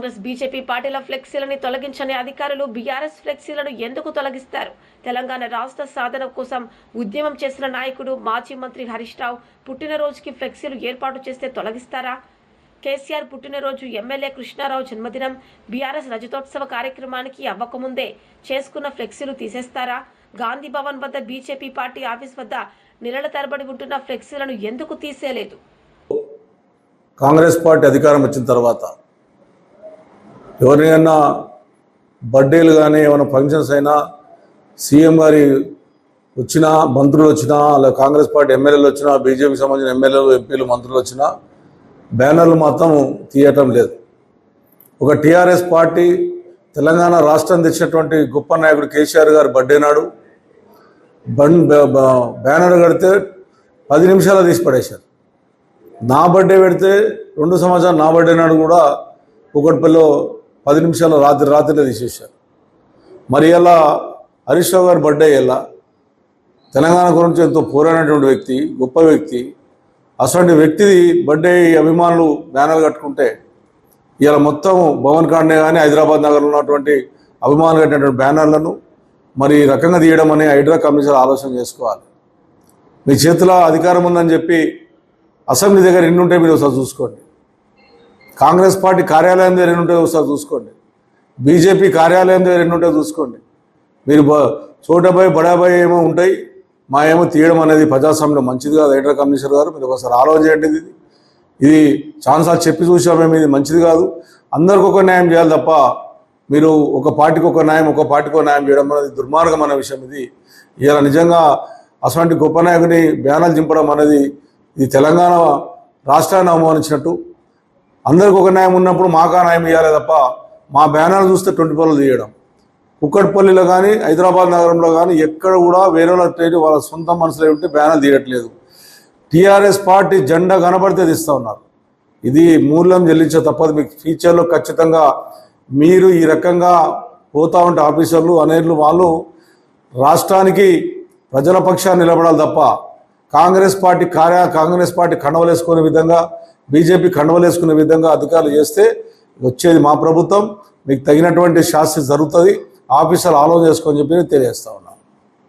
Congress BJP పార్టీల ఫ్లెక్సీలను తొలగించని అధికారులు BRS ఫ్లెక్సీలను ఎందుకు తొలగిస్తారు? తెలంగాణ రాష్ట్ర సాధన కోసం ఉద్యమం చేసిన నాయకుడు మాజీ మంత్రి హరీష్ రావు పుట్టినరోజుకి ఫ్లెక్సీలు ఏర్పాటు చేస్తే తొలగిస్తారా? కేసీఆర్ పుట్టినరోజు, ఎమ్మెల్యే కృష్ణారావు జన్మదినం, బీఆర్ఎస్ రజతోత్సవ కార్యక్రమానికి అవ్వకముందే చేసుకున్న ఫ్లెక్సీలు తీసేస్తారా? గాంధీ భవన్ వద్ద బీజేపీ పార్టీ ఆఫీస్ వద్ద నెలల తరబడి ఉంటున్న ఫ్లెక్సీలను ఎందుకు తీసేయలేదు? కాంగ్రెస్ పార్టీ అధికారం వచ్చిన తర్వాత ఎవరినైనా బర్త్డేలు కానీ ఏమైనా ఫంక్షన్స్ అయినా సీఎం గారి వచ్చినా, మంత్రులు వచ్చినా, అలా కాంగ్రెస్ పార్టీ ఎమ్మెల్యేలు వచ్చినా, బీజేపీకి సంబంధించిన ఎమ్మెల్యేలు, ఎంపీలు, మంత్రులు వచ్చినా బ్యానర్లు మాత్రం తీయటం లేదు. ఒక టీఆర్ఎస్ పార్టీ తెలంగాణ రాష్ట్రం తెచ్చినటువంటి గొప్ప నాయకుడు కేసీఆర్ గారు బర్త్డే నాడు బ్యానర్ కడితే 10 నిమిషాలు తీసి పడేశారు. నా బర్త్డే పెడితే 2 సంవత్సరాలు నా బర్త్డే నాడు కూడా కూకట్పల్లిలో 10 నిమిషాలు రాత్రిలో తీసేశారు. మరి ఇలా హరీష్ రావు గారి బర్త్డే ఇలా తెలంగాణ గురించి ఎంతో పోరాడినటువంటి వ్యక్తి, గొప్ప వ్యక్తి, అటువంటి వ్యక్తిది బర్త్డే అభిమానులు బ్యానర్లు కట్టుకుంటే ఇలా మొత్తం భవన్ కాండే కానీ హైదరాబాద్ నగరంలో ఉన్నటువంటి అభిమానులు కట్టినటువంటి బ్యానర్లను మరి ఈ రకంగా తీయడం అని హైడ్రా కమిషనర్ ఆలోచన చేసుకోవాలి. మీ చేతిలో అధికారం ఉందని చెప్పి అసెంబ్లీ దగ్గర ఎన్ని ఉంటే మీరు ఒకసారి చూసుకోండి. కాంగ్రెస్ పార్టీ కార్యాలయం దగ్గర ఎన్ని ఉంటే ఒకసారి చూసుకోండి. బీజేపీ కార్యాలయం దగ్గర ఎన్ని ఉంటే చూసుకోండి. మీరు చోటపై బడాబాయి ఏమో ఉంటాయి, మా ఏమో తీయడం అనేది ప్రజాస్వామ్యం మంచిది కాదు. హైడ్రా కమిషనర్ గారు మీరు ఒకసారి ఆలోచన చేయండి. ఇది చాలాసార్లు చెప్పి చూసాము మేము, ఇది మంచిది కాదు. అందరికి ఒక న్యాయం చేయాలి తప్ప మీరు ఒక పార్టీకి ఒక న్యాయం, ఒక పార్టీకి ఒక న్యాయం చేయడం అనేది దుర్మార్గమైన విషయం. ఇది ఇలా నిజంగా అటువంటి గొప్ప నాయకుని బ్యానర్లు చింపడం అనేది ఇది తెలంగాణ రాష్ట్రాన్ని అవమానించినట్టు. అందరికి ఒక న్యాయం ఉన్నప్పుడు మాకా న్యాయం ఇవ్వాలి తప్ప మా బ్యానర్లు చూస్తే 20 పనులు తీయడం. కుక్కట్పల్లిలో కానీ హైదరాబాద్ నగరంలో కానీ ఎక్కడ కూడా వేరే వాళ్ళ సొంత మనసులో ఉంటే బ్యానర్ తీయట్లేదు. టీఆర్ఎస్ పార్టీ జెండా కనబడితే తీస్తూ ఉన్నారు. ఇది మూల్యం చెల్లించే తప్పదు. మీకు ఫ్యూచర్లో ఖచ్చితంగా మీరు ఈ రకంగా పోతా ఉంటే ఆఫీసర్లు అనేర్లు వాళ్ళు రాష్ట్రానికి ప్రజల పక్షాన్ని నిలబడాలి తప్ప కాంగ్రెస్ పార్టీ కండవలేసుకునే విధంగా, బీజేపీ కండవలేసుకునే విధంగా అధికారులు చేస్తే వచ్చేది మా ప్రభుత్వం. మీకు తగినటువంటి శాస్తి జరుగుతుంది. ఆఫీసర్లు ఆలోచన చేసుకొని చెప్పి తెలియజేస్తా ఉన్నాను.